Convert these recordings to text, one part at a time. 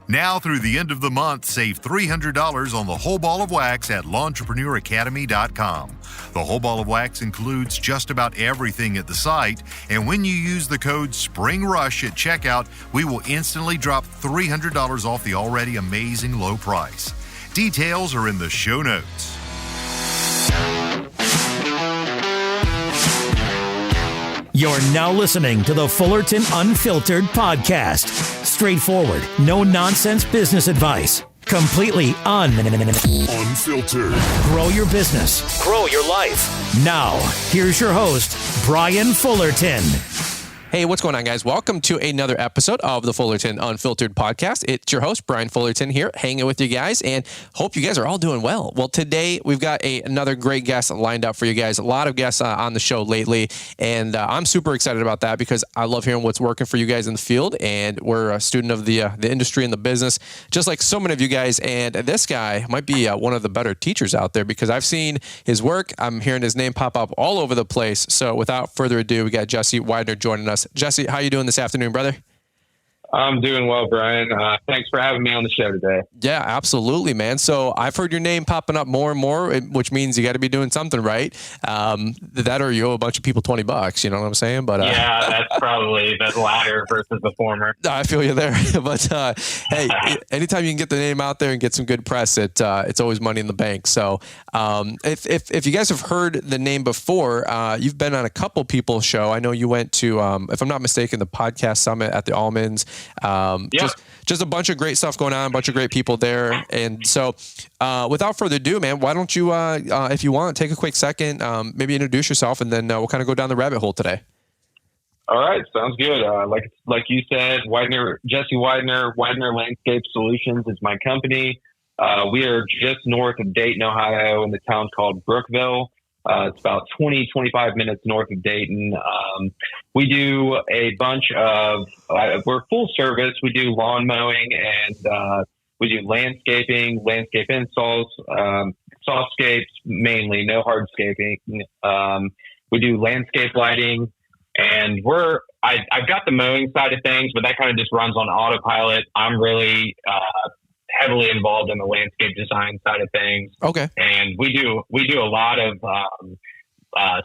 Now through the end of the month, save $300 on the whole ball of wax at L'EntrepreneurAcademy.com. The whole ball of wax includes just about everything at the site, and when you use the code SPRINGRUSH at checkout, we will instantly drop $300 off the already amazing low price. Details are in the show notes. You're now listening to the Fullerton Unfiltered podcast. Straightforward, no-nonsense business advice. Completely unfiltered. Grow your business. Grow your life. Now, here's your host, Brian Fullerton. Hey, what's going on, guys? Welcome to another episode of the Fullerton Unfiltered podcast. It's your host, Brian Fullerton, here, hanging with you guys, and hope you guys are all doing well. Well, today we've got another great guest lined up for you guys. A lot of guests on the show lately, and I'm super excited about that because I love hearing what's working for you guys in the field, and we're a student of the industry and the business, just like so many of you guys. And this guy might be one of the better teachers out there because I've seen his work. I'm hearing his name pop up all over the place. So without further ado, we got Jesse Weidener joining us. Jesse, how you doing this afternoon, brother? I'm doing well, Brian. Thanks for having me on the show today. Yeah, absolutely, man. So I've heard your name popping up more and more, which means you got to be doing something right. That or you owe a bunch of people $20, you know what I'm saying? But yeah, that's probably the latter versus the former. I feel you there. But hey, anytime you can get the name out there and get some good press, it's always money in the bank. So if you guys have heard the name before, you've been on a couple people's show. I know you went to, if I'm not mistaken, the podcast summit at the Almonds. Just a bunch of great stuff going on, a bunch of great people there. And so without further ado, man, why don't you, if you want, take a quick second, maybe introduce yourself, and then we'll kind of go down the rabbit hole today. All right. Sounds good. Like you said, Jesse Weidener Landscape Solutions is my company. We are just north of Dayton, Ohio, in the town called Brookeville. It's about 25 minutes north of Dayton. We do a bunch of, we're full service. We do lawn mowing and we do landscaping, landscape installs, softscapes mainly, no hardscaping. We do landscape lighting, and I've got the mowing side of things, but that kind of just runs on autopilot. I'm really heavily involved in the landscape design side of things. Okay. And we do a lot of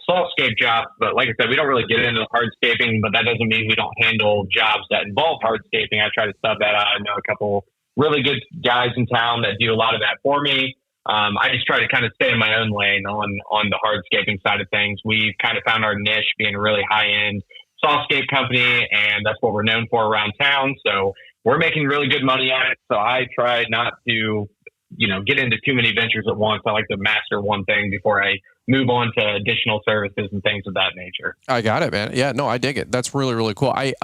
softscape jobs, but like I said, we don't really get into hardscaping, but that doesn't mean we don't handle jobs that involve hardscaping. I try to sub that out. I know a couple really good guys in town that do a lot of that for me. I just try to kind of stay in my own lane on the hardscaping side of things. We've kind of found our niche being a really high-end softscape company, and that's what we're known for around town. So we're making really good money at it. So I try not to, get into too many ventures at once. I like to master one thing before I move on to additional services and things of that nature. I got it, man. Yeah, no, I dig it. That's really, really cool. I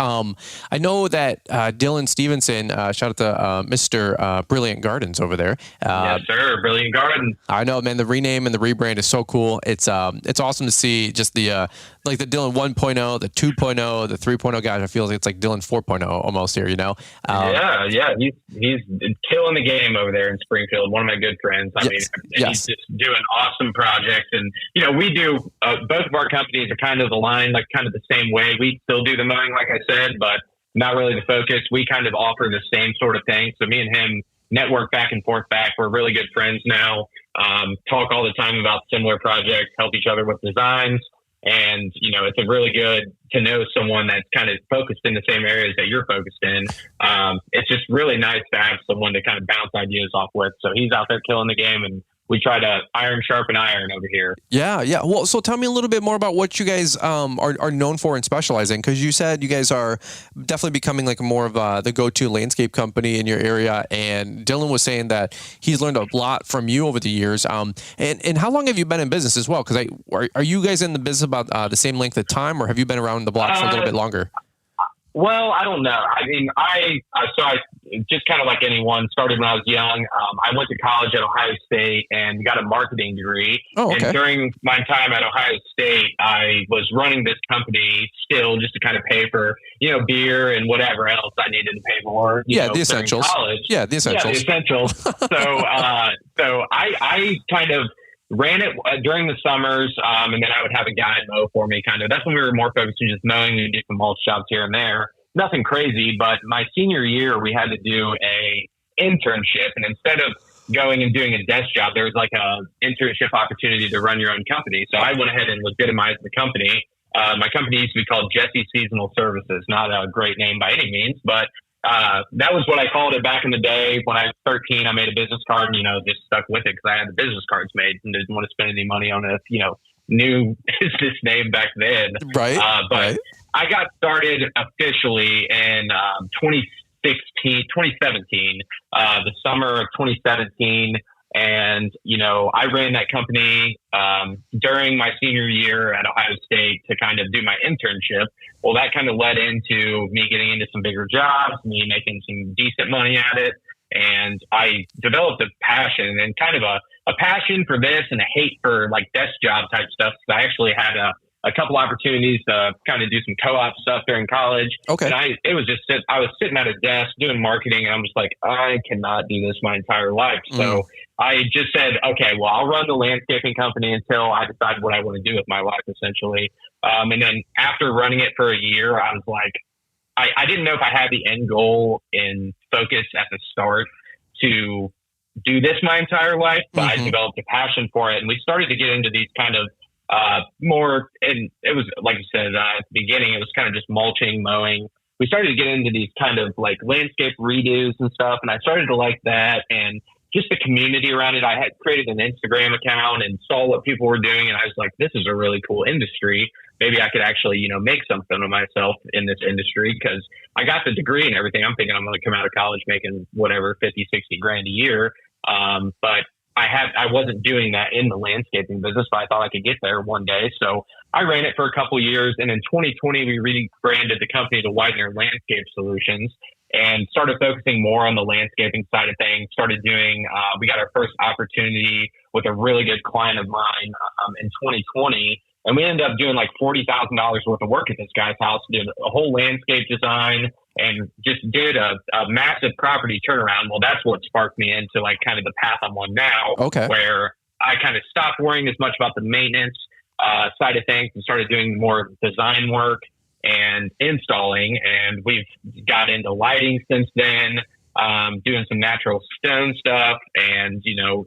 know that Dylan Stevenson, shout out to Mr. Brilliant Gardens over there. Yes, sir. Brilliant Gardens. I know, man. The rename and the rebrand is so cool. It's awesome to see just the like the Dylan 1.0, the 2.0, the 3.0 guys. I feel like it's like Dylan 4.0 almost here, Yeah. He's killing the game over there in Springfield. One of my good friends. I mean, he's just doing awesome projects. And, we do, both of our companies are kind of aligned, like kind of the same way. We still do the mowing, like I said, but not really the focus. We kind of offer the same sort of thing. So me and him network back and forth back. We're really good friends now. Talk all the time about similar projects, help each other with designs. And, it's a really good to know someone that's kind of focused in the same areas that you're focused in. It's just really nice to have someone to kind of bounce ideas off with. So he's out there killing the game, and we try to iron sharpen iron over here. Yeah. Well, so tell me a little bit more about what you guys are known for and specialize in, because you said you guys are definitely becoming like more of the go-to landscape company in your area. And Dylan was saying that he's learned a lot from you over the years. And how long have you been in business as well? Because are you guys in the business about the same length of time, or have you been around the block for a little bit longer? Well, I don't know. I mean, I just kind of like anyone, started when I was young. I went to college at Ohio State and got a marketing degree. Oh, okay. And during my time at Ohio State, I was running this company still just to kind of pay for, beer and whatever else I needed to pay for. The essentials. College. Yeah, the essentials. Yeah, the essentials. So I kind of ran it during the summers, and then I would have a guy mow for me. Kind of. That's when we were more focused on just mowing and do some mulch jobs here and there. nothing crazy. But my senior year, we had to do a internship, and instead of going and doing a desk job, there was like a internship opportunity to run your own company. So I went ahead and legitimized the company. My company used to be called Jesse Seasonal Services. Not a great name by any means, but that was what I called it back in the day. When I was 13, I made a business card and, just stuck with it because I had the business cards made and didn't want to spend any money on a, new business name back then. Right. But I got started officially in 2017, the summer of 2017. And, I ran that company during my senior year at Ohio State to kind of do my internship. Well, that kind of led into me getting into some bigger jobs, me making some decent money at it. And I developed a passion and kind of a passion for this and a hate for like desk job type stuff. So I actually had a couple opportunities to kind of do some co-op stuff during college. Okay. And I was sitting at a desk doing marketing, and I'm just like, I cannot do this my entire life. So I just said, okay, well, I'll run the landscaping company until I decide what I want to do with my life, essentially. And then after running it for a year, I was like, I didn't know if I had the end goal in focus at the start to do this my entire life, but I developed a passion for it. And we started to get into these kind of more, and it was, like you said, at the beginning, it was kind of just mulching, mowing. We started to get into these kind of like landscape redos and stuff. And I started to like that and just the community around it. I had created an Instagram account and saw what people were doing. And I was like, this is a really cool industry. Maybe I could actually, make something of myself in this industry, because I got the degree and everything. I'm thinking I'm going to come out of college making whatever, 50, 60 grand a year. But I wasn't doing that in the landscaping business, but I thought I could get there one day. So I ran it for a couple of years. And in 2020, we rebranded the company to Weidener Landscape Solutions and started focusing more on the landscaping side of things. Started doing, we got our first opportunity with a really good client of mine in 2020. And we ended up doing like $40,000 worth of work at this guy's house, did a whole landscape design and just did a massive property turnaround. Well, that's what sparked me into like kind of the path I'm on now, where I kind of stopped worrying as much about the maintenance side of things and started doing more design work and installing. And we've got into lighting since then, doing some natural stone stuff and,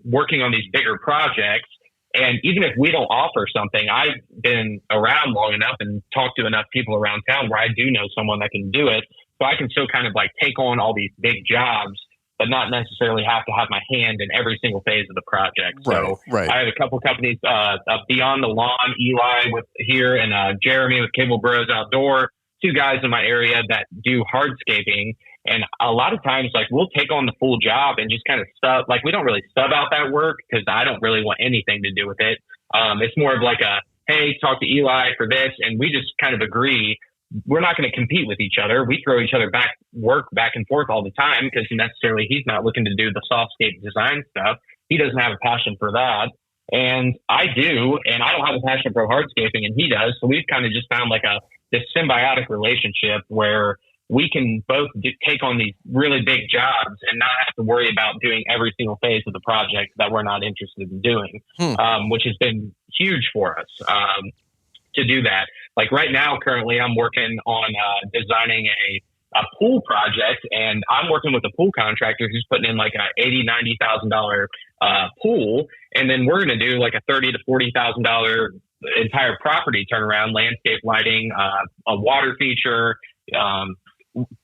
working on these bigger projects. And even if we don't offer something, I've been around long enough and talked to enough people around town where I do know someone that can do it. So I can still kind of like take on all these big jobs, but not necessarily have to have my hand in every single phase of the project. So I have a couple companies, Beyond the Lawn, Eli here, and Jeremy with Cable Bros Outdoor, two guys in my area that do hardscaping. And a lot of times, like, we'll take on the full job and just kind of we don't really sub out that work because I don't really want anything to do with it. It's more of like hey, talk to Eli for this. And we just kind of agree we're not going to compete with each other. We throw each other work back and forth all the time because necessarily he's not looking to do the softscape design stuff. He doesn't have a passion for that. And I do, and I don't have a passion for hardscaping and he does. So we've kind of just found like this symbiotic relationship where we can both take on these really big jobs and not have to worry about doing every single phase of the project that we're not interested in doing, which has been huge for us to do that. Like right now, currently, I'm working on designing a pool project, and I'm working with a pool contractor who's putting in like a $80,000-$90,000 pool, and then we're going to do like a $30,000 to $40,000 entire property turnaround, landscape lighting, a water feature,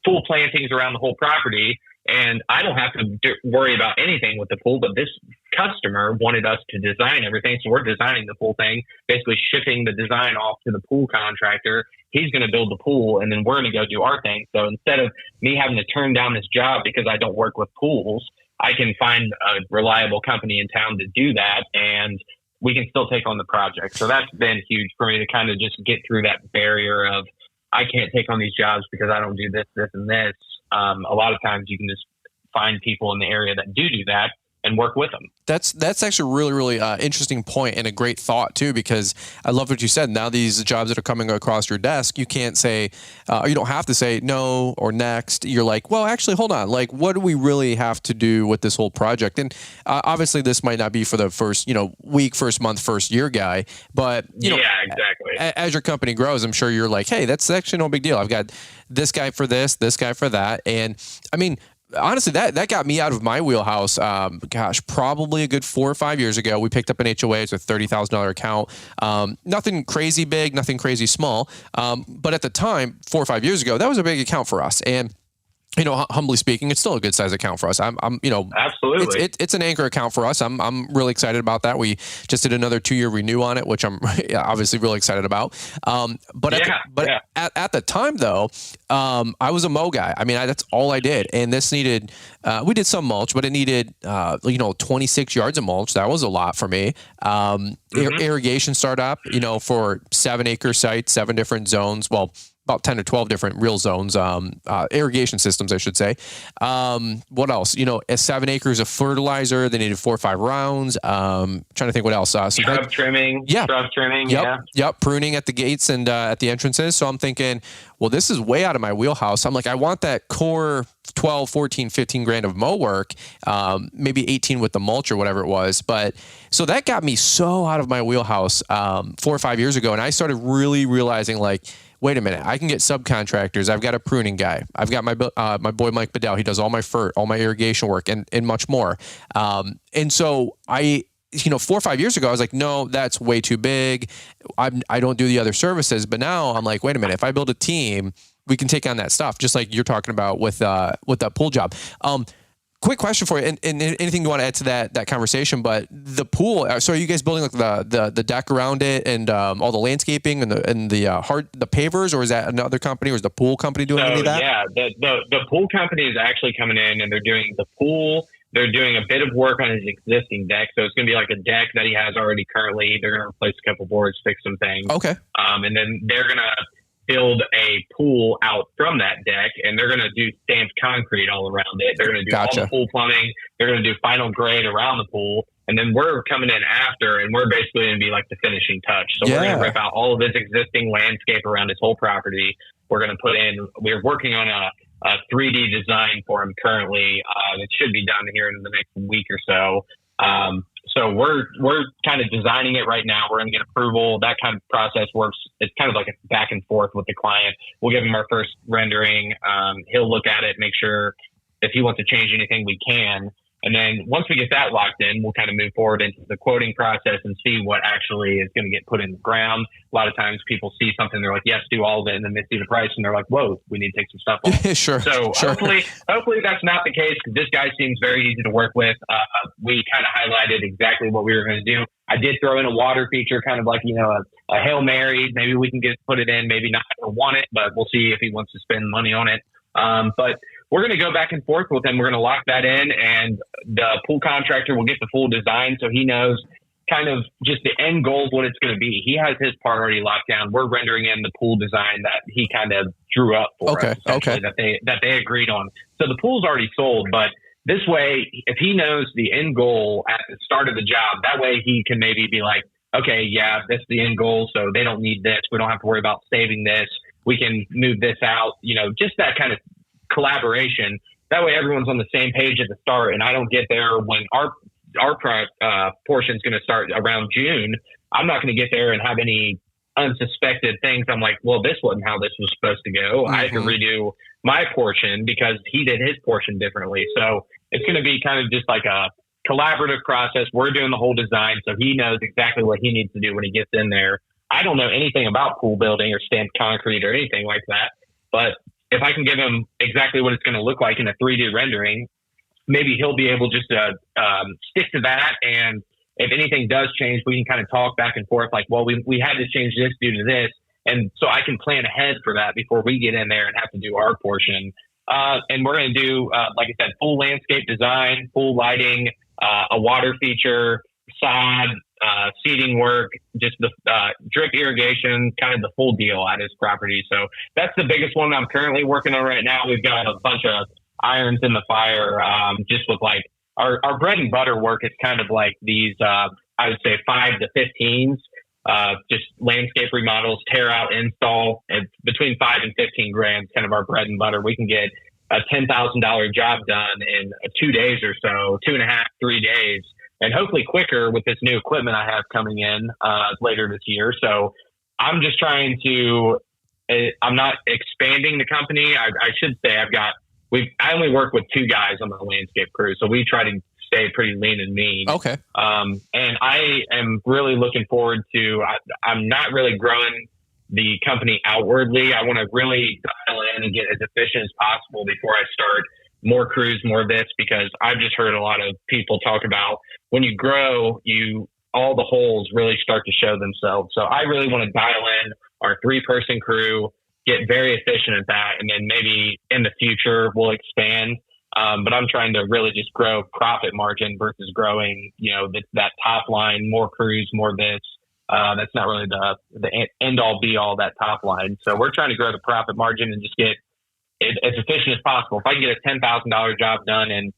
full plantings around the whole property. And I don't have to worry about anything with the pool, but this customer wanted us to design everything. So we're designing the full thing, basically shipping the design off to the pool contractor. He's going to build the pool and then we're going to go do our thing. So instead of me having to turn down this job because I don't work with pools, I can find a reliable company in town to do that. And we can still take on the project. So that's been huge for me to kind of just get through that barrier of, I can't take on these jobs because I don't do this, this, and this. A lot of times you can just find people in the area that do that. and work with them. That's actually a really, really interesting point and a great thought too, because I love what you said. Now these jobs that are coming across your desk, you can't say, or you don't have to say no or next. You're like, well, actually, hold on. Like, what do we really have to do with this whole project? And obviously this might not be for the first, week, first month, first year guy, but yeah, exactly. As your company grows, I'm sure you're like, hey, that's actually no big deal. I've got this guy for this guy for that. And I mean, honestly, that got me out of my wheelhouse. Probably a good 4 or 5 years ago, we picked up an HOA. It's a $30,000 account. Nothing crazy big, nothing crazy small. But at the time, 4 or 5 years ago, that was a big account for us. And humbly speaking, it's still a good size account for us. Absolutely. It's an anchor account for us. I'm really excited about that. We just did another 2-year renew on it, which I'm obviously really excited about. At the time though, I was a mow guy. I mean, that's all I did. And this needed, we did some mulch, but it needed, 26 yards of mulch. That was a lot for me. Irrigation startup, for 7-acre sites, 7 different zones. Well, about 10 or 12 different real zones, irrigation systems, I should say. What else? 7 acres of fertilizer. They needed 4 or 5 rounds. Trying to think what else. Shrub trimming. Yep. Pruning at the gates and at the entrances. So I'm thinking, well, this is way out of my wheelhouse. I'm like, I want that core 12, 14, 15 grand of mow work, maybe 18 with the mulch or whatever it was. But so that got me so out of my wheelhouse 4 or 5 years ago. And I started really realizing, like, wait a minute, I can get subcontractors. I've got a pruning guy. I've got my boy, Mike Bedell. He does all my all my irrigation work and much more. And so 4 or 5 years ago, I was like, no, that's way too big. I don't do the other services. But now I'm like, wait a minute, if I build a team, we can take on that stuff, just like you're talking about with that pool job. Quick question for you, and anything you want to add to that conversation, but the pool, so are you guys building like the deck around it and all the landscaping and the pavers, or is that another company, or is the pool company doing any of that? Yeah, the pool company is actually coming in and they're doing the pool. They're doing a bit of work on his existing deck. So it's going to be like a deck that he has already currently. They're going to replace a couple boards, fix some things. Okay. And then they're going to build a pool out from that deck, and they're going to do stamped concrete all around it. They're going to do all the pool plumbing. They're going to do final grade around the pool. And then we're coming in after, and we're basically going to be like the finishing touch. So we're going to rip out all of his existing landscape around his whole property. We're going to put in, we're working on a 3D design for him currently. It should be done here in the next week or so. So we're kind of designing it right now. We're going to get approval. That kind of process works. It's kind of like a back and forth with the client. We'll give him our first rendering. He'll look at it, make sure if he wants to change anything, we can. And then once we get that locked in, we'll kind of move forward into the quoting process and see what actually is going to get put in the ground. A lot of times people see something, they're like, yes, do all of it. And then they see the price and they're like, whoa, we need to take some stuff off. Sure. So hopefully that's not the case, because this guy seems very easy to work with. We kind of highlighted exactly what we were going to do. I did throw in a water feature, kind of like, a Hail Mary. Maybe we can put it in, maybe not. I don't want it, but we'll see if he wants to spend money on it. But we're going to go back and forth with him. We're going to lock that in, and the pool contractor will get the full design, so he knows kind of just the end goal of what it's going to be. He has his part already locked down. We're rendering in the pool design that he kind of drew up for us, that they agreed on. So the pool's already sold, but this way, if he knows the end goal at the start of the job, that way he can maybe be like, okay, yeah, that's the end goal, so they don't need this. We don't have to worry about saving this. We can move this out, just that kind of collaboration. That way everyone's on the same page at the start, and I don't get there when our portion is going to start around June. I'm not going to get there and have any unsuspected things. I'm like, well, this wasn't how this was supposed to go. I had to redo my portion because he did his portion differently. So it's going to be kind of just like a collaborative process. We're doing the whole design, so he knows exactly what he needs to do when he gets in there. I don't know anything about pool building or stamped concrete or anything like that, but if I can give him exactly what it's going to look like in a 3D rendering, maybe he'll be able just to stick to that. And if anything does change, we can kind of talk back and forth like, well, we had to change this due to this. And so I can plan ahead for that before we get in there and have to do our portion. And we're going to do, like I said, full landscape design, full lighting, a water feature, sod, seeding work, just the drip irrigation, kind of the full deal at his property. So that's the biggest one I'm currently working on right now. We've got a bunch of irons in the fire, just with like our bread and butter work is kind of like these, I would say 5 to 15s, just landscape remodels, tear out, install. It's between 5 and 15 grand, kind of our bread and butter. We can get a $10,000 job done in 2 days or so, 2.5, 3 days, and hopefully quicker with this new equipment I have coming in later this year. So I'm just trying to, I'm not expanding the company. I should say I only work with 2 guys on the landscape crew. So we try to stay pretty lean and mean. Okay. And I am really looking forward to, I'm not really growing the company outwardly. I want to really dial in and get as efficient as possible before I start more crews, more of this, because I've just heard a lot of people talk about when you grow, all the holes really start to show themselves. So I really want to dial in our 3-person crew, get very efficient at that. And then maybe in the future we'll expand. But I'm trying to really just grow profit margin versus growing, that top line, more crews, more this. That's not really the end all be all, that top line. So we're trying to grow the profit margin and just get it as efficient as possible. If I can get a $10,000 job done in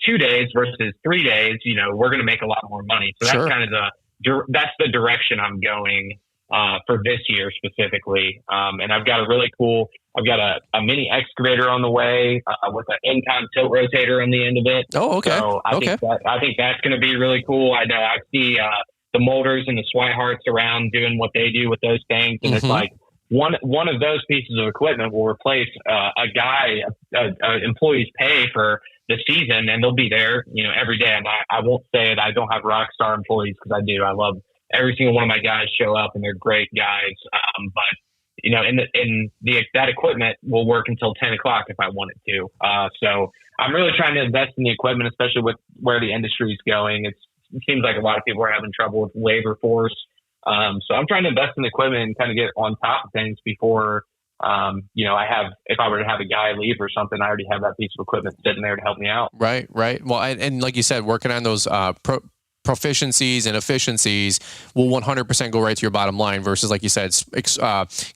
2 days versus 3 days, we're going to make a lot more money. So that's kind of that's the direction I'm going for this year specifically. And I've got I've got a mini excavator on the way with an income tilt rotator on the end of it. Oh, okay. So I think that's going to be really cool. I know I see the molders and the Swiharts around doing what they do with those things. And it's like one of those pieces of equipment will replace employee's pay for the season, and they'll be there, every day. And I won't say that I don't have rock star employees, because I do. I love every single one of my guys show up, and they're great guys. But that equipment will work until 10 o'clock if I want it to. So I'm really trying to invest in the equipment, especially with where the industry is going. It seems like a lot of people are having trouble with labor force. So I'm trying to invest in the equipment and kind of get on top of things before, if I were to have a guy leave or something, I already have that piece of equipment sitting there to help me out. Right. Well, and like you said, working on those proficiencies and efficiencies will 100% go right to your bottom line versus, like you said,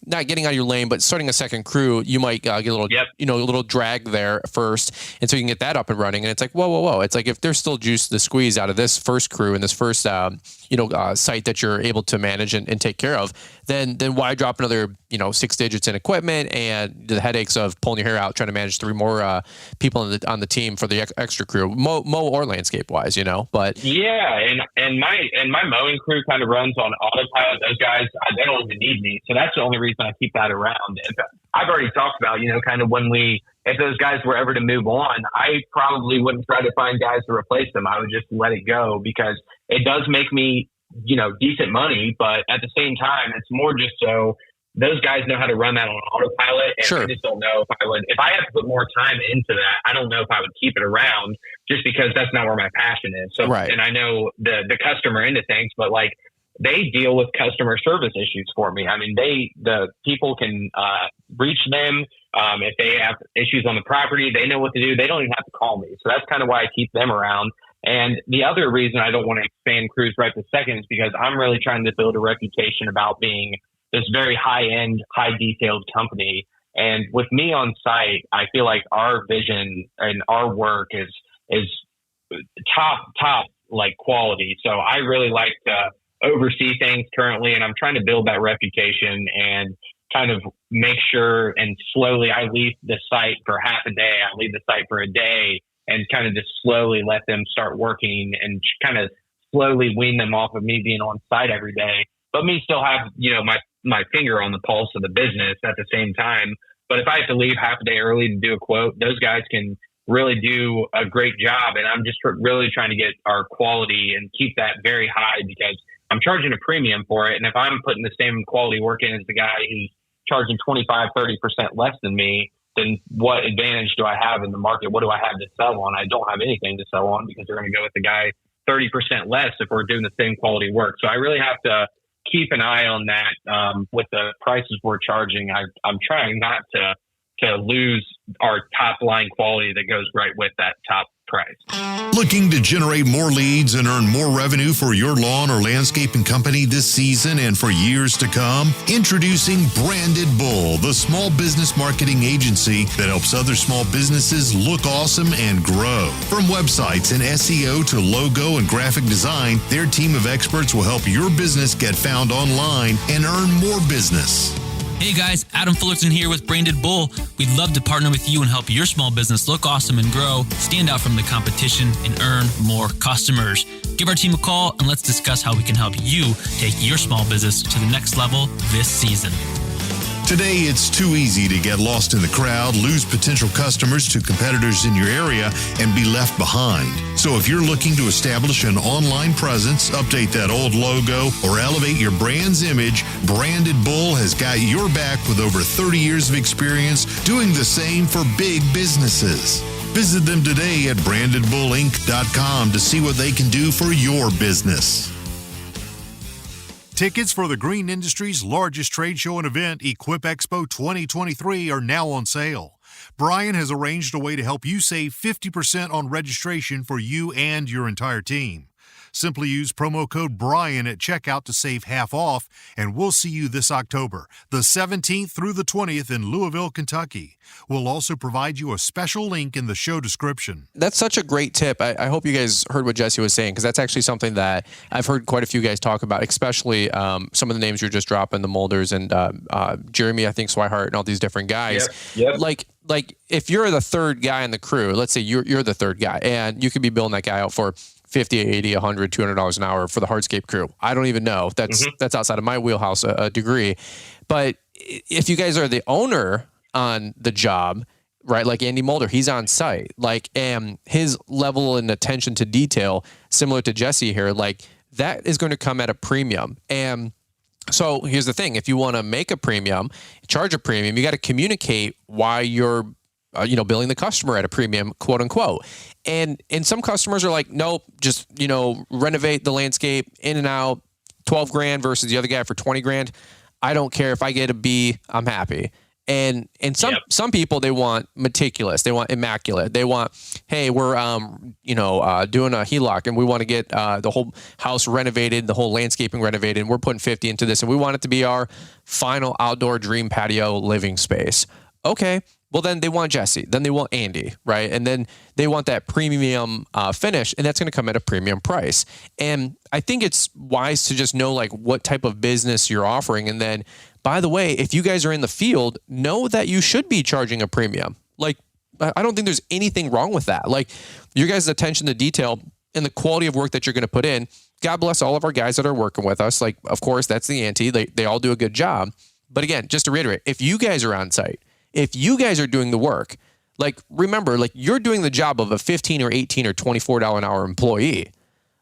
not getting out of your lane, but starting a second crew, you might get a little, a little drag there first. And so you can get that up and running. And it's like, whoa. It's like, if there's still juice to squeeze out of this first crew and this first, site that you're able to manage and take care of, then why drop another, 6 digits in equipment and the headaches of pulling your hair out, trying to manage 3 more people on the team for the extra crew, mow or landscape wise, but yeah. And my mowing crew kind of runs on autopilot. Those guys, they don't even need me. So that's the only reason I keep that around. I've already talked about, kind of if those guys were ever to move on, I probably wouldn't try to find guys to replace them. I would just let it go, because it does make me, decent money. But at the same time, it's more just so those guys know how to run that on autopilot. And I just don't know if I have to put more time into that, I don't know if I would keep it around, just because that's not where my passion is. So, and I know the customer into things, but like, they deal with customer service issues for me. I mean, the people can reach them. If they have issues on the property, they know what to do. They don't even have to call me. So that's kind of why I keep them around. And the other reason I don't want to expand crews right this second is because I'm really trying to build a reputation about being this very high-end, high-detailed company. And with me on site, I feel like our vision and our work is top like quality. So I really like to oversee things currently, and I'm trying to build that reputation and kind of make sure, and slowly I leave the site for half a day. I leave the site for a day and kind of just slowly let them start working and kind of slowly wean them off of me being on site every day, but me still have, my finger on the pulse of the business at the same time. But if I have to leave half a day early to do a quote, those guys can really do a great job. And I'm just really trying to get our quality and keep that very high, because I'm charging a premium for it. And if I'm putting the same quality work in as the guy who's charging 25, 30% less than me, then what advantage do I have in the market? What do I have to sell on? I don't have anything to sell on, because they're going to go with the guy 30% less if we're doing the same quality work. So I really have to keep an eye on that with the prices we're charging. I'm trying not to lose our top line quality that goes right with that top price. Looking to generate more leads and earn more revenue for your lawn or landscaping company this season and for years to come? Introducing Branded Bull, the small business marketing agency that helps other small businesses look awesome and grow. From websites and SEO to logo and graphic design, their team of experts will help your business get found online and earn more business. Hey guys, Adam Fullerton here with Branded Bull. We'd love to partner with you and help your small business look awesome and grow, stand out from the competition, and earn more customers. Give our team a call and let's discuss how we can help you take your small business to the next level this season. Today, it's too easy to get lost in the crowd, lose potential customers to competitors in your area, and be left behind. So if you're looking to establish an online presence, update that old logo, or elevate your brand's image, Branded Bull has got your back with over 30 years of experience doing the same for big businesses. Visit them today at brandedbullinc.com to see what they can do for your business. Tickets for the green industry's largest trade show and event, Equip Expo 2023, are now on sale. Brian has arranged a way to help you save 50% on registration for you and your entire team. Simply use promo code Brian at checkout to save half off, and we'll see you this October, the 17th through the 20th in Louisville, Kentucky. We'll also provide you a special link in the show description. That's such a great tip. I hope you guys heard what Jesse was saying, because that's actually something that I've heard quite a few guys talk about, especially some of the names you're just dropping, the Mulders and Jeremy, I think, Swihart, and all these different guys. Yep. Like if you're the third guy in the crew, let's say you're the third guy, and you could be billing that guy out for $50, $80, $100, $200 an hour for the hardscape crew. I don't even know. That's outside of my wheelhouse a degree. But if you guys are the owner on the job, right? Like Andy Mulder, he's on site. Like, and his level and attention to detail, similar to Jesse here, like that is going to come at a premium. And so here's the thing: if you want to make a premium, charge a premium, you got to communicate why you're billing the customer at a premium, quote unquote. And some customers are like, nope, just, renovate the landscape in and out, 12 grand versus the other guy for 20 grand. I don't care if I get a B, I'm happy. And some people, they want meticulous, they want immaculate. They want, hey, we're, doing a HELOC and we want to get the whole house renovated, the whole landscaping renovated. And we're putting 50 into this and we want it to be our final outdoor dream patio living space. Okay. Well, then they want Jesse, then they want Andy, right? And then they want that premium finish, and that's going to come at a premium price. And I think it's wise to just know like what type of business you're offering. And then, by the way, if you guys are in the field, know that you should be charging a premium. Like, I don't think there's anything wrong with that. Like, your guys' attention to detail and the quality of work that you're going to put in, God bless all of our guys that are working with us. Like, of course, that's the ante. They all do a good job. But again, just to reiterate, if you guys are on site, if you guys are doing the work, like, remember, like, you're doing the job of a $15 or $18 or $24 an hour employee.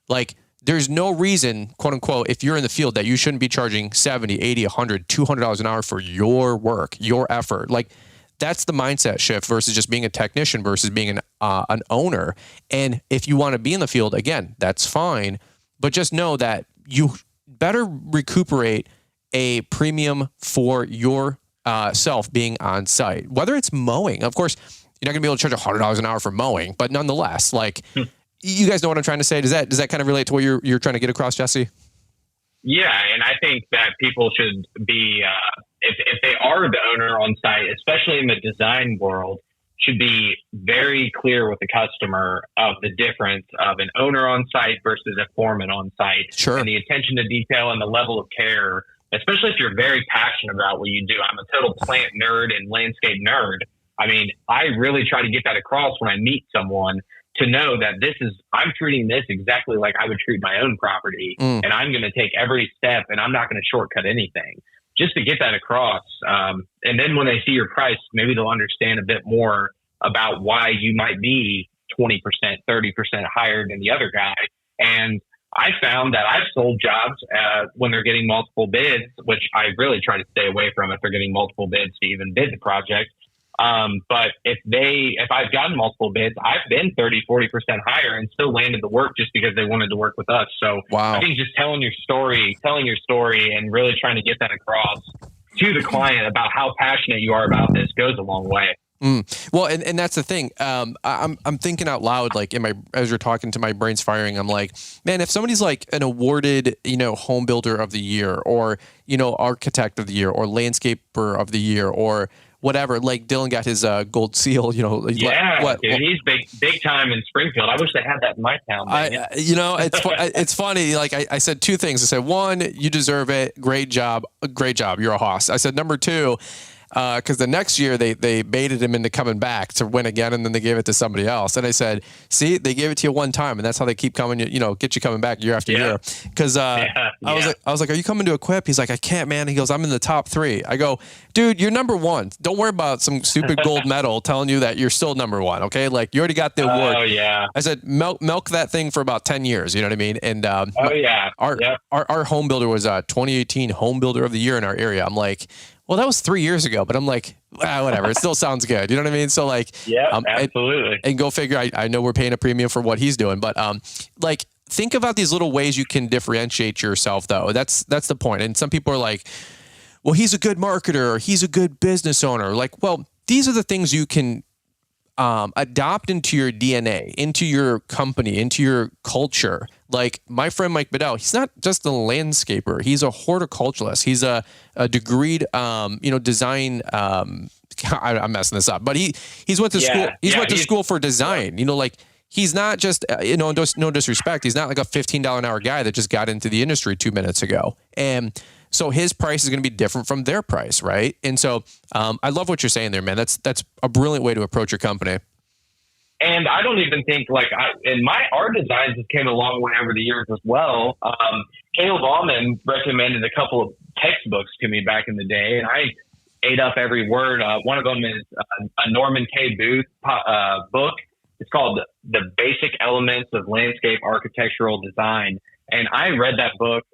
Like, there's no reason, quote unquote, if you're in the field that you shouldn't be charging $70, $80, $100, $200 an hour for your work, your effort. Like, that's the mindset shift versus just being a technician versus being an owner. And if you want to be in the field, again, that's fine. But just know that you better recuperate a premium for your self being on site, whether it's mowing. Of course, you're not gonna be able to charge $100 an hour for mowing, but nonetheless, like, you guys know what I'm trying to say. Does that kind of relate to what you're trying to get across, Jesse? Yeah, and I think that people should be, if they are the owner on site, especially in the design world, should be very clear with the customer of the difference of an owner on site versus a foreman on site. Sure. And the attention to detail and the level of care, especially if you're very passionate about what you do. I'm a total plant nerd and landscape nerd. I mean, I really try to get that across when I meet someone, to know that I'm treating this exactly like I would treat my own property. And I'm going to take every step and I'm not going to shortcut anything, just to get that across. And then when they see your price, maybe they'll understand a bit more about why you might be 20%, 30% higher than the other guy. And I found that I've sold jobs when they're getting multiple bids, which I really try to stay away from if they're getting multiple bids to even bid the project. But if I've gotten multiple bids, I've been 30, 40% higher and still landed the work just because they wanted to work with us. So wow. I think just telling your story and really trying to get that across to the client about how passionate you are about this goes a long way. Well, and that's the thing. I'm thinking out loud, like as you're talking to my brain's firing. I'm like, man, if somebody's like an awarded, home builder of the year, or architect of the year, or landscaper of the year, or whatever, like Dylan got his gold seal. Dude, he's big time in Springfield. I wish they had that in my town. It's funny. Like I said two things. I said, one, you deserve it. Great job. You're a hoss. I said, number two, because the next year they baited him into coming back to win again, and then they gave it to somebody else. And I said, see, they gave it to you one time, and that's how they keep coming, get you coming back year after year. Because I was like, are you coming to Equip? He's like, I can't, man. He goes, I'm in the top 3. I go, dude, you're number 1. Don't worry about some stupid gold medal telling you that you're still number 1. Okay, like you already got the award. Oh yeah. I said, milk that thing for about 10 years. You know what I mean? And our home builder was 2018 home builder of the year in our area. I'm like, well, that was 3 years ago, but I'm like, whatever. It still sounds good. You know what I mean? So like, absolutely. And go figure. I know we're paying a premium for what he's doing, but like think about these little ways you can differentiate yourself, though. That's the point. And some people are like, well, he's a good marketer, or he's a good business owner. Like, well, these are the things you can adopt into your DNA, into your company, into your culture. Like my friend Mike Bedell, he's not just a landscaper; he's a horticulturalist. He's a degreed, design. I'm messing this up, but he's went to school. Went to school for design. Like he's not just no disrespect. He's not like a $15 an hour guy that just got into the industry 2 minutes ago, and so his price is going to be different from their price, right? And so I love what you're saying there, man. That's a brilliant way to approach your company. And I don't even think our designs have came a long way over the years as well. Caleb Allman recommended a couple of textbooks to me back in the day, and I ate up every word. One of them is a Norman K. Booth book. It's called The Basic Elements of Landscape Architectural Design. And I read that book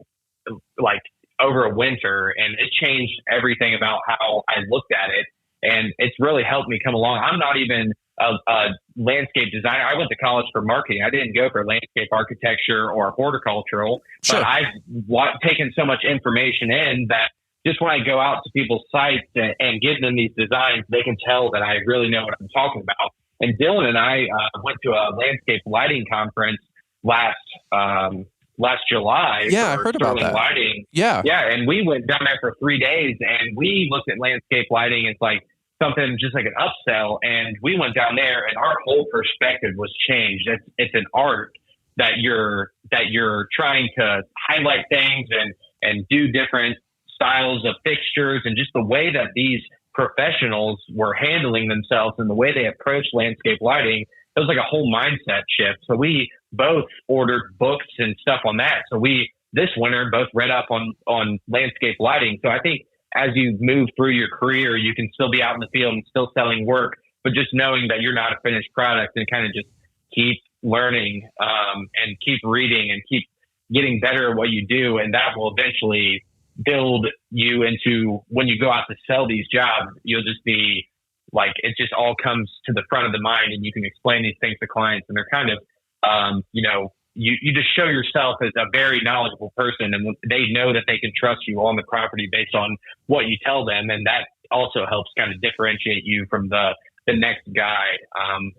like over a winter, and it changed everything about how I looked at it. And it's really helped me come along. I'm not even a landscape designer. I went to college for marketing. I didn't go for landscape architecture or horticultural, sure. But I've taken so much information in that just when I go out to people's sites and give them these designs, they can tell that I really know what I'm talking about. And Dylan and I went to a landscape lighting conference last July. Yeah, I heard about that. Lighting. Yeah. And we went down there for 3 days, and we looked at landscape lighting as like something just like an upsell. And we went down there, and our whole perspective was changed. It's an art that you're trying to highlight things and do different styles of fixtures, and just the way that these professionals were handling themselves and the way they approach landscape lighting. It was like a whole mindset shift. So we both ordered books and stuff on that. So we, this winter, both read up on landscape lighting. So I think as you move through your career, you can still be out in the field and still selling work, but just knowing that you're not a finished product, and kind of just keep learning and keep reading and keep getting better at what you do. And that will eventually build you into, when you go out to sell these jobs, you'll just be like, it just all comes to the front of the mind, and you can explain these things to clients, and they're kind of, you just show yourself as a very knowledgeable person, and they know that they can trust you on the property based on what you tell them. And that also helps kind of differentiate you from the next guy,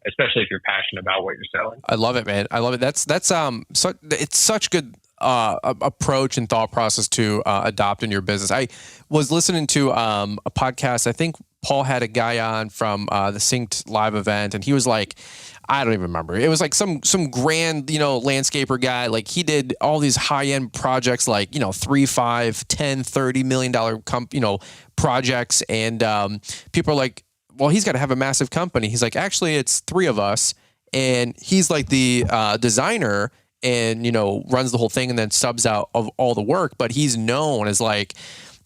especially if you're passionate about what you're selling. I love it, man. I love it. It's such good approach and thought process to adopt in your business. I was listening to a podcast. I think Paul had a guy on from the Synced live event, and he was like, I don't even remember. It was like some grand, landscaper guy. Like he did all these high end projects, like, $3, $5, $10, $30 million projects. And people are like, well, he's got to have a massive company. He's like, actually, it's 3 of us, and he's like the designer, and runs the whole thing, and then subs out of all the work. But he's known as like,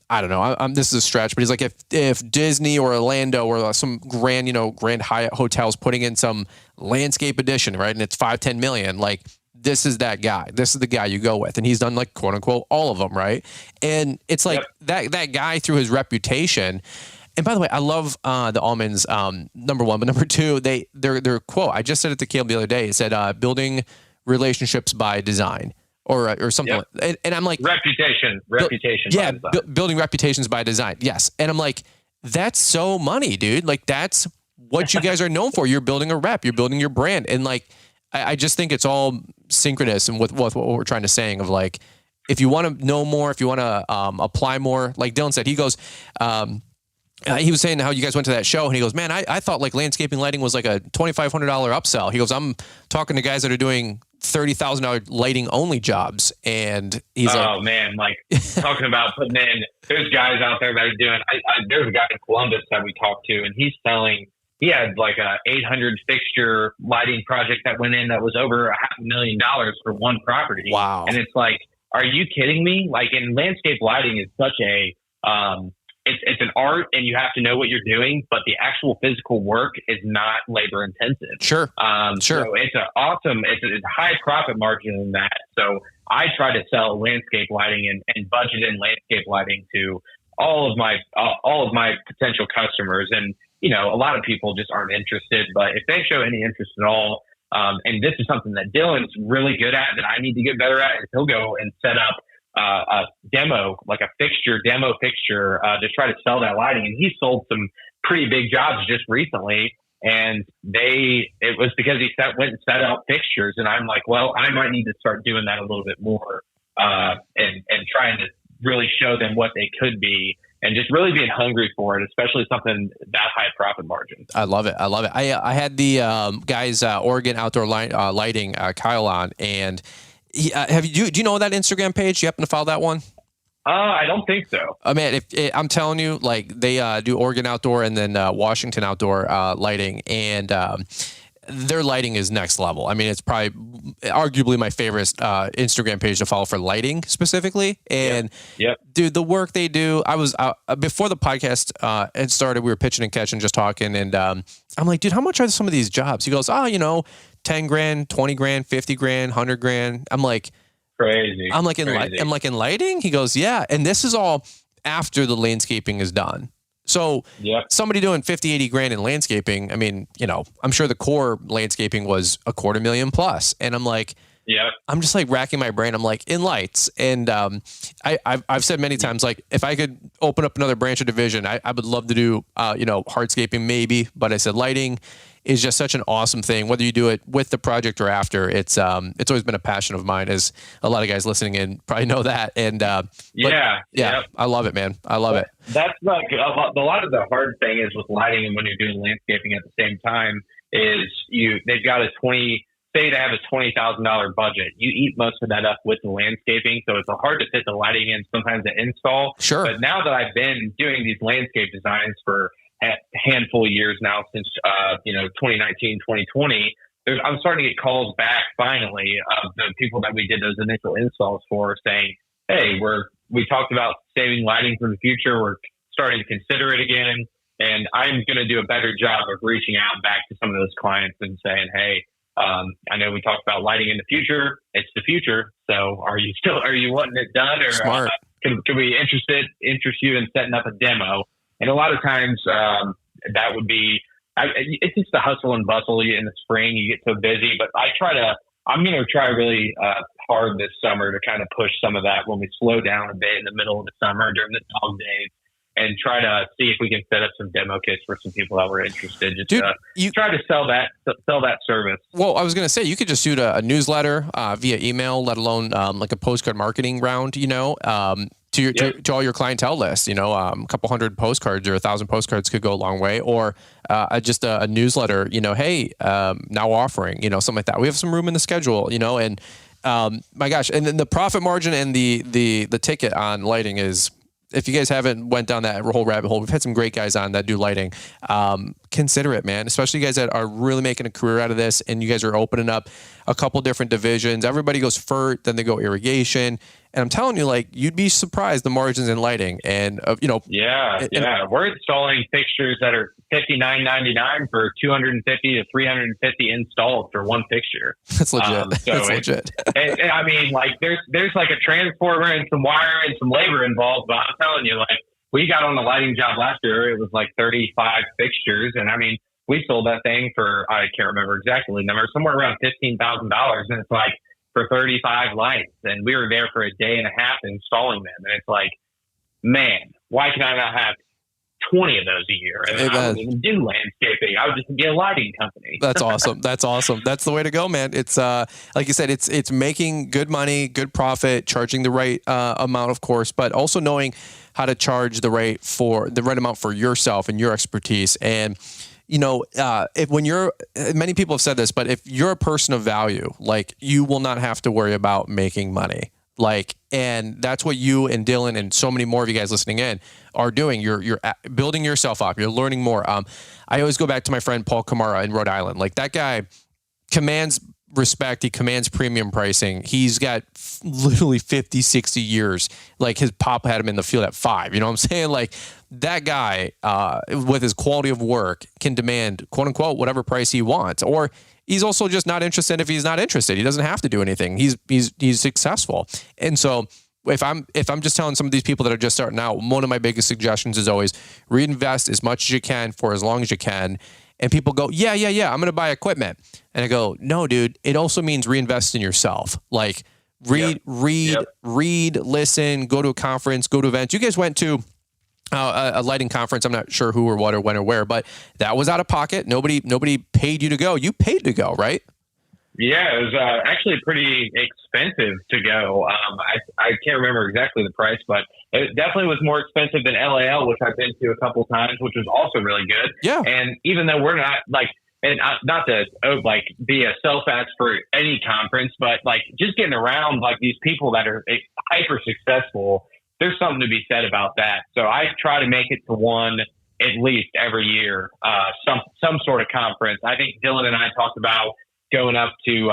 I don't know, this is a stretch, but he's like, if Disney or Orlando or some grand Hyatt hotels putting in some landscape edition, right, and it's $5-10 million, like, this is that guy. This is the guy you go with. And he's done, like, quote unquote all of them, right? And it's like that guy, through his reputation. And by the way, I love the Almonds, number one, but number two, their quote, I just said it to Caleb the other day. It said, building relationships by design, or something. Yep. And I'm like, reputation. Building reputations by design. Yes. And I'm like, that's so money, dude. Like, that's what you guys are known for. You're building a rep, you're building your brand. And like, I just think it's all synchronous and with what we're trying to saying of like, if you want to know more, if you want to apply more, like Dylan said, he goes, he was saying how you guys went to that show and he goes, man, I thought like landscaping lighting was like a $2,500 upsell. He goes, I'm talking to guys that are doing $30,000 lighting only jobs. And he's man, like talking about putting in, there's guys out there that are doing, there's a guy in Columbus that we talked to and he had like a 800 fixture lighting project that went in that was over $500,000 for one property. Wow. And it's like, are you kidding me? Like in landscape lighting is such a, it's an art and you have to know what you're doing, but the actual physical work is not labor intensive. Sure. Sure. So it's it's a high profit margin in that. So I try to sell landscape lighting and budget in landscape lighting to all of my potential customers. And, you know, a lot of people just aren't interested, but if they show any interest at all, and this is something that Dylan's really good at that I need to get better at, is he'll go and set up a demo, like a demo fixture to try to sell that lighting. And he sold some pretty big jobs just recently. And it was because he went and set up fixtures. And I'm like, well, I might need to start doing that a little bit more and trying to really show them what they could be. And just really being hungry for it, especially something that high profit margin. I love it. I had the guys, Oregon Outdoor Lighting, Kyle on, and do you know that Instagram page? You happen to follow that one? I don't think so. Man, I'm telling you, like they do Oregon Outdoor and then Washington Outdoor Lighting, and their lighting is next level. I mean, it's probably arguably my favorite Instagram page to follow for lighting specifically. And dude, the work they do, I was before the podcast had started, we were pitching and catching, just talking. And I'm like, dude, how much are some of these jobs? He goes, 10 grand, 20 grand, 50 grand, 100 grand. I'm like, crazy. I'm like in lighting. He goes, yeah. And this is all after the landscaping is done. So somebody doing 50, 80 grand in landscaping, I mean, you know, I'm sure the core landscaping was $250,000 plus. And I'm like, I'm just like racking my brain. I'm like in lights. And I've said many times, like if I could open up another branch of division, I would love to do, hardscaping maybe, but I said lighting is just such an awesome thing. Whether you do it with the project or after, it's always been a passion of mine, as a lot of guys listening in probably know that. And I love it, man. I love it. That's like a lot of the hard thing is with lighting, and when you're doing landscaping at the same time, is they've got say they have a $20,000 budget. You eat most of that up with the landscaping, so it's hard to fit the lighting in sometimes to install. Sure. But now that I've been doing these landscape designs for a handful of years now, since 2019, 2020, I'm starting to get calls back finally of the people that we did those initial installs for, saying, hey, we talked about saving lighting for the future. We're starting to consider it again. And I'm going to do a better job of reaching out back to some of those clients and saying, hey, I know we talked about lighting in the future. It's the future. So are you wanting it done, or Smart. Can we interest you in setting up a demo? And a lot of times that would be, it's just the hustle and bustle in the spring. You get so busy, but I'm going to try really hard this summer to kind of push some of that when we slow down a bit in the middle of the summer during the dog days, and try to see if we can set up some demo kits for some people that were interested. Just try to sell that service. Well, I was going to say, you could just shoot a newsletter via email, let alone like a postcard marketing round, to all your clientele list. A couple hundred postcards or 1,000 postcards could go a long way, or just a newsletter, hey, now offering, something like that. We have some room in the schedule, and my gosh. And then the profit margin and the ticket on lighting is, if you guys haven't went down that whole rabbit hole, we've had some great guys on that do lighting. Consider it, man, especially you guys that are really making a career out of this, and you guys are opening up a couple different divisions. Everybody goes FERT, then they go irrigation. And I'm telling you, like, you'd be surprised the margins in lighting. And, we're installing fixtures that are $59.99 for 250 to 350 installed for one fixture. That's legit. That's legit. I mean, like, there's like a transformer and some wire and some labor involved. But I'm telling you, like, we got on the lighting job last year. It was like 35 fixtures. And I mean, we sold that thing for, I can't remember exactly the number, somewhere around $15,000. And it's like, for 35 lights, and we were there for a day and a half installing them. And it's like, man, why can I not have 20 of those a year. And I wouldn't even do landscaping. I would just get a lighting company. That's awesome. That's awesome. That's the way to go, man. It's like you said, it's making good money, good profit, charging the right amount, of course, but also knowing how to charge the right amount for yourself and your expertise. And many people have said this, but if you're a person of value, like, you will not have to worry about making money. Like, and that's what you and Dylan and so many more of you guys listening in are doing. You're building yourself up. You're learning more. I always go back to my friend Paul Kamara in Rhode Island. Like, that guy commands respect. He commands premium pricing. He's got literally 50, 60 years. Like, his pop had him in the field at 5. You know what I'm saying? Like, that guy, with his quality of work, can demand, quote unquote, whatever price he wants. Or he's also just not interested if he's not interested. He doesn't have to do anything. He's successful. And so if I'm just telling some of these people that are just starting out, one of my biggest suggestions is always reinvest as much as you can for as long as you can. And people go, yeah, I'm going to buy equipment. And I go, no, dude, it also means reinvest in yourself. Like, read, listen, go to a conference, go to events. You guys went to a lighting conference. I'm not sure who or what or when or where, but that was out of pocket. Nobody paid you to go. You paid to go, right? Yeah, it was actually pretty expensive to go. I can't remember exactly the price, but it definitely was more expensive than LAL, which I've been to a couple times, which was also really good. Yeah. And even though we're not not to be a self-ass for any conference, but like, just getting around like these people that are hyper successful, there's something to be said about that. So I try to make it to one at least every year, some sort of conference. I think Dylan and I talked about going up to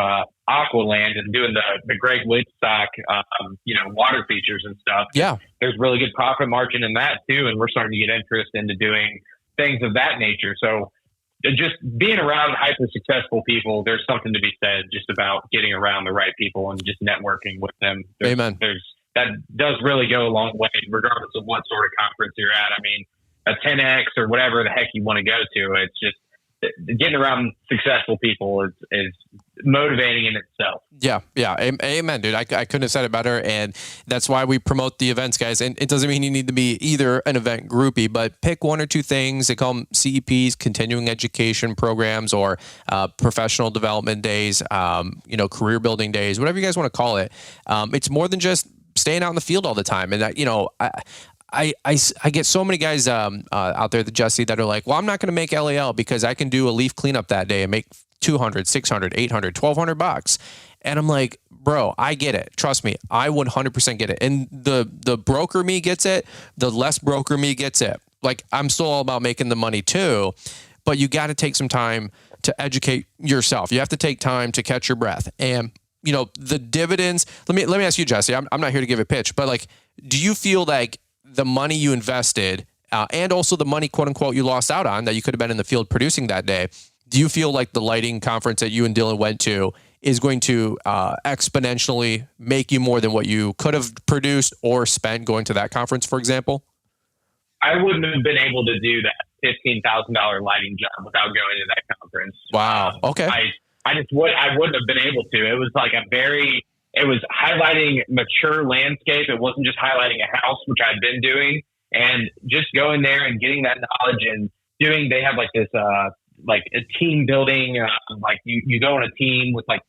Aqualand and doing the Greg Woodstock, water features and stuff. Yeah. There's really good profit margin in that too. And we're starting to get interest into doing things of that nature. So just being around hyper successful people, there's something to be said just about getting around the right people and just networking with them. Amen. That does really go a long way, regardless of what sort of conference you're at. I mean, a 10X or whatever the heck you want to go to, it's just getting around successful people is motivating in itself. Yeah. Amen, dude. I couldn't have said it better. And that's why we promote the events, guys. And it doesn't mean you need to be either an event groupie, but pick one or two things. They call them CEPs, continuing education programs, or professional development days, career building days, whatever you guys want to call it. It's more than just staying out in the field all the time. And that, I get so many guys out there, Jesse, that are like, well, I'm not going to make LAL because I can do a leaf cleanup that day and make $200, $600, $800, $1,200. And I'm like, bro, I get it. Trust me, I 100% get it. And the broker me gets it. The less broker me gets it. Like, I'm still all about making the money too, but you got to take some time to educate yourself. You have to take time to catch your breath. And the dividends. Let me ask you, Jesse. I'm not here to give a pitch, but like, do you feel like the money you invested and also the money, quote unquote, you lost out on that you could have been in the field producing that day, do you feel like the lighting conference that you and Dylan went to is going to exponentially make you more than what you could have produced or spent going to that conference, for example? I wouldn't have been able to do that $15,000 lighting job without going to that conference. Wow. Okay. I wouldn't have been able to. It was like it was highlighting mature landscape. It wasn't just highlighting a house, which I'd been doing, and just going there and getting that knowledge and they have like this, like a team building, like you go on a team with like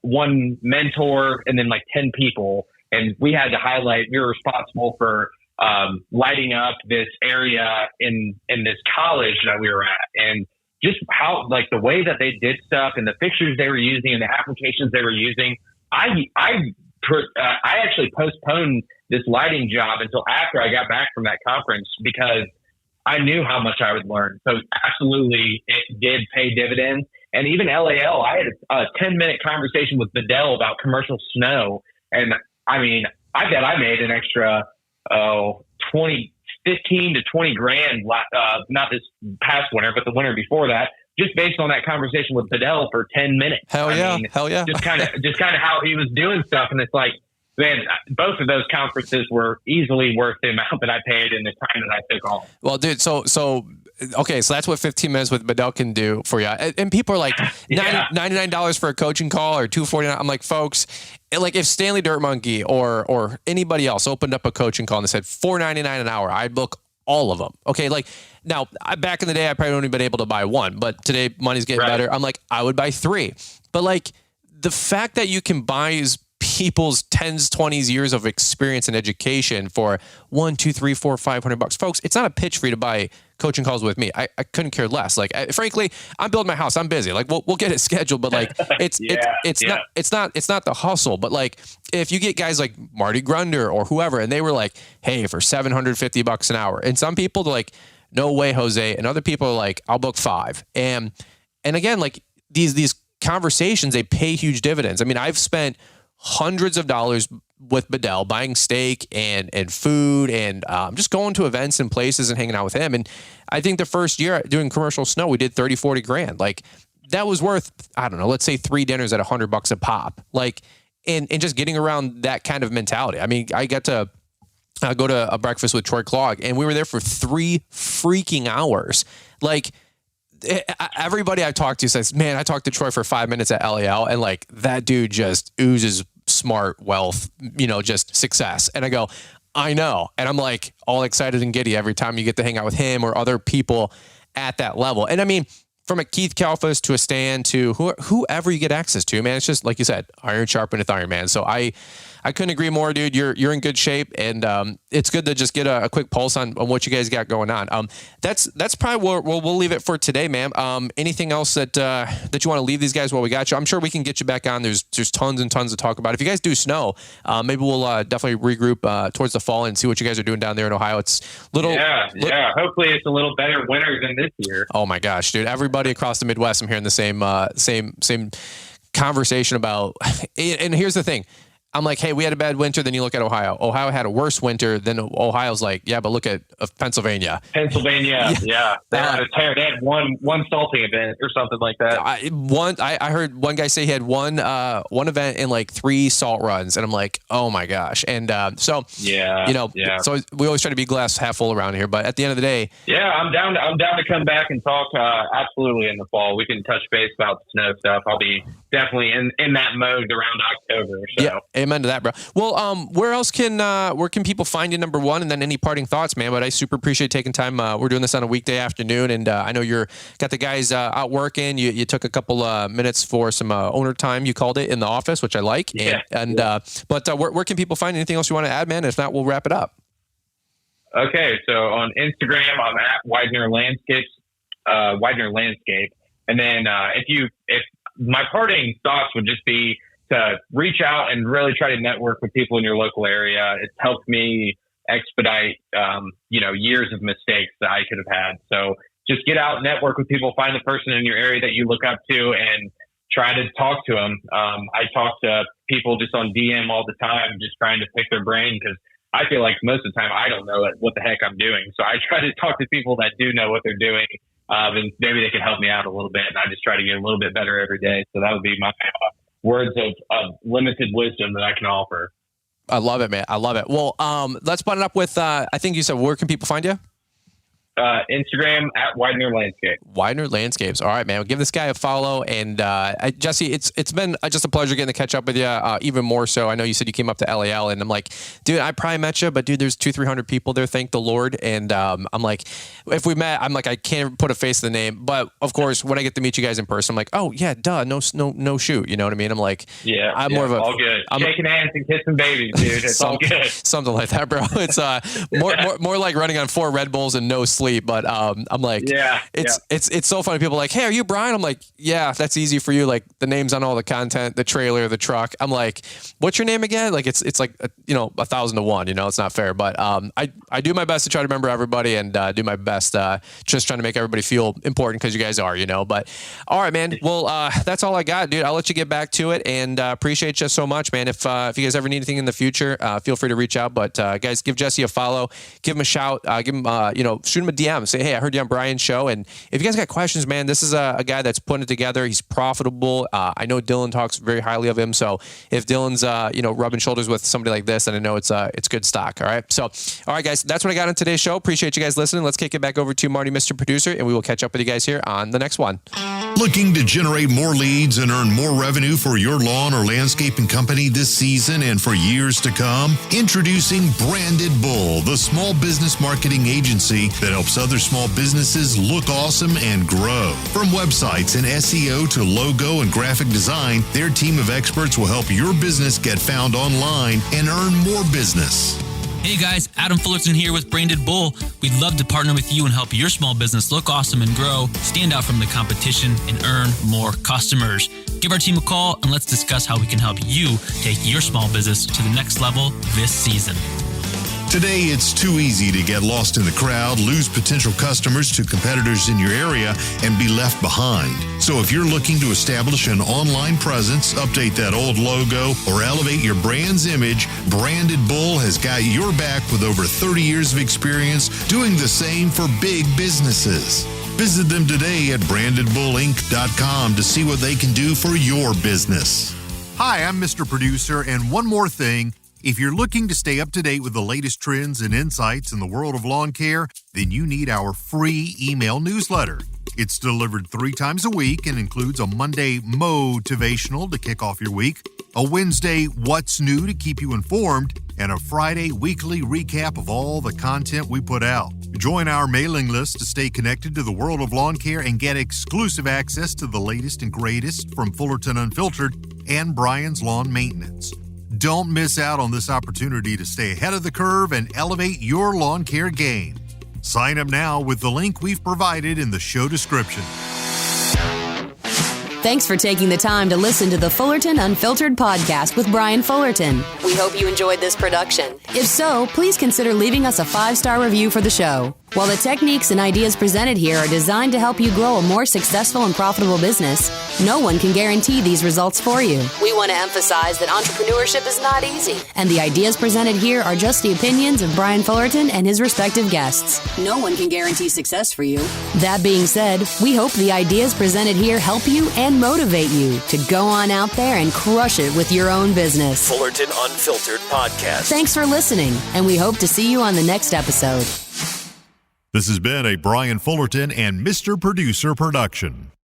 one mentor and then like 10 people. And we had to highlight, we were responsible for lighting up this area in this college that we were at. And just how, like, the way that they did stuff and the fixtures they were using and the applications they were using, I actually postponed this lighting job until after I got back from that conference because I knew how much I would learn. So absolutely, it did pay dividends. And even LAL, I had a 10-minute conversation with Bedell about commercial snow. And I mean, I bet I made an extra 15 to 20 grand, not this past winter, but the winter before that, just based on that conversation with Bedell for 10 minutes. Hell yeah. Just kind of how he was doing stuff. And it's like, man, both of those conferences were easily worth the amount that I paid and the time that I took off. Well, dude, so okay, so that's what 15 minutes with Bedell can do for you. And people are like, $99 for a coaching call or $249. I'm like, folks, like if Stanley Dirt Monkey or anybody else opened up a coaching call and said $4.99 an hour, I'd look all of them. Okay. Like now back in the day, I probably only been able to buy one, but today money's getting better. I'm like, I would buy 3, but like the fact that you can buy people's 10s, 20s years of experience and education for $100, $200, $300, $400, $500, folks, it's not a pitch for you to buy coaching calls with me. I couldn't care less. Like, frankly, I'm building my house. I'm busy. Like, we'll get it scheduled, but like, it's not the hustle. But like, if you get guys like Marty Grunder or whoever, and they were like, hey, for $750 an hour, and some people are like, no way, Jose, and other people are like, I'll book 5. And again, like these conversations, they pay huge dividends. I mean, I've spent hundreds of dollars with Bedell buying steak and food and just going to events and places and hanging out with him. And I think the first year doing commercial snow, we did 30, 40 grand. Like that was worth, I don't know, let's say 3 dinners at $100 a pop. Like, and just getting around that kind of mentality. I mean, I got to go to a breakfast with Troy Clogg and we were there for 3 freaking hours. Like, everybody I talked to says, man, I talked to Troy for 5 minutes at LAL and like that dude just oozes smart wealth, just success. And I go, I know. And I'm like all excited and giddy every time you get to hang out with him or other people at that level. And I mean, from a Keith Kalfas to a Stan to whoever you get access to, man, it's just like you said, iron sharpeneth iron, man. So I couldn't agree more, dude. You're in good shape, and it's good to just get a quick pulse on what you guys got going on. That's probably where we'll leave it for today, ma'am. Anything else that you want to leave these guys while we got you? I'm sure we can get you back on. There's tons and tons to talk about. If you guys do snow, maybe we'll definitely regroup towards the fall and see what you guys are doing down there in Ohio. It's yeah. Hopefully, it's a little better winter than this year. Oh my gosh, dude! Everybody across the Midwest, I'm hearing the same conversation about. And here's the thing. I'm like, hey, we had a bad winter. Then you look at Ohio. Ohio had a worse winter. Then Ohio's like, yeah, but look at Pennsylvania. Yeah. They had a tear. They had one salting event or something like that. I heard one guy say he had one event in like 3 salt runs, and I'm like, oh my gosh. And so so we always try to be glass half full around here. But at the end of the day, yeah, I'm down to come back and talk. Absolutely in the fall, we can touch base about the snow stuff. I'll be definitely in that mode around October. So. Yeah. Amen to that, bro. Well, where can people find you, number one, and then any parting thoughts, man? But I super appreciate taking time. We're doing this on a weekday afternoon, and I know you're got the guys out working. You took a couple minutes for some owner time. You called it in the office, which I like. But where can people find anything else you want to add, man? If not, we'll wrap it up. Okay, so on Instagram, I'm at Weidener Landscapes, Weidener Landscape, and then if my parting thoughts would just be to reach out and really try to network with people in your local area. It's helped me expedite, years of mistakes that I could have had. So just get out, network with people, find the person in your area that you look up to and try to talk to them. I talk to people just on DM all the time, just trying to pick their brain because I feel like most of the time I don't know what the heck I'm doing. So I try to talk to people that do know what they're doing. And maybe they can help me out a little bit. And I just try to get a little bit better every day. So that would be my words of limited wisdom that I can offer. I love it, man. I love it. Well, let's button up with, I think you said, where can people find you? Instagram at Weidener Landscape. Weidener Landscapes. All right, man. Well, give this guy a follow. And Jesse, it's been just a pleasure getting to catch up with you. Even more so, I know you said you came up to LAL, and I'm like, dude, I probably met you, but dude, there's 200-300 people there. Thank the Lord. And I'm like, if we met, I'm like, I can't put a face to the name. But of course, when I get to meet you guys in person, I'm like, oh yeah, duh, no shoot. You know what I mean? I'm like, I'm more of a all good. Shaking hands and kissing babies, dude. It's all good. Something like that, bro. It's more like running on 4 Red Bulls and no sleep. But I'm like, it's so funny. People are like, hey, are you Brian? I'm like, yeah, that's easy for you. Like the name's on all the content, the trailer, the truck. I'm like, what's your name again? Like it's like 1,000 to 1. It's not fair. But I do my best to try to remember everybody and do my best just trying to make everybody feel important because you guys are. But all right, man. Well, that's all I got, dude. I'll let you get back to it and appreciate you so much, man. If you guys ever need anything in the future, feel free to reach out. But guys, give Jesse a follow, give him a shout, shoot him a DM. Say, hey, I heard you on Brian's show. And if you guys got questions, man, this is a guy that's putting it together. He's profitable. I know Dylan talks very highly of him. So if Dylan's, rubbing shoulders with somebody like this, then I know it's good stock. All right. So, all right, guys, that's what I got on today's show. Appreciate you guys listening. Let's kick it back over to Marty, Mr. Producer, and we will catch up with you guys here on the next one. Looking to generate more leads and earn more revenue for your lawn or landscaping company this season and for years to come? Introducing Branded Bull, the small business marketing agency that helps other small businesses look awesome and grow. From websites and SEO to logo and graphic design, their team of experts will help your business get found online and earn more business. Hey guys, Adam Fullerton here with Branded Bull. We'd love to partner with you and help your small business look awesome and grow, stand out from the competition, and earn more customers. Give our team a call and let's discuss how we can help you take your small business to the next level this season. Today, it's too easy to get lost in the crowd, lose potential customers to competitors in your area, and be left behind. So if you're looking to establish an online presence, update that old logo, or elevate your brand's image, Branded Bull has got your back with over 30 years of experience doing the same for big businesses. Visit them today at brandedbullinc.com to see what they can do for your business. Hi, I'm Mr. Producer, and one more thing. If you're looking to stay up to date with the latest trends and insights in the world of lawn care, then you need our free email newsletter. It's delivered 3 times a week and includes a Monday motivational to kick off your week, a Wednesday what's new to keep you informed, and a Friday weekly recap of all the content we put out. Join our mailing list to stay connected to the world of lawn care and get exclusive access to the latest and greatest from Fullerton Unfiltered and Brian's Lawn Maintenance. Don't miss out on this opportunity to stay ahead of the curve and elevate your lawn care game. Sign up now with the link we've provided in the show description. Thanks for taking the time to listen to the Fullerton Unfiltered podcast with Brian Fullerton. We hope you enjoyed this production. If so, please consider leaving us a 5-star review for the show. While the techniques and ideas presented here are designed to help you grow a more successful and profitable business, no one can guarantee these results for you. We want to emphasize that entrepreneurship is not easy, and the ideas presented here are just the opinions of Brian Fullerton and his respective guests. No one can guarantee success for you. That being said, we hope the ideas presented here help you and motivate you to go on out there and crush it with your own business. Fullerton Unfiltered Podcast. Thanks for listening, and we hope to see you on the next episode. This has been a Brian Fullerton and Mr. Producer production.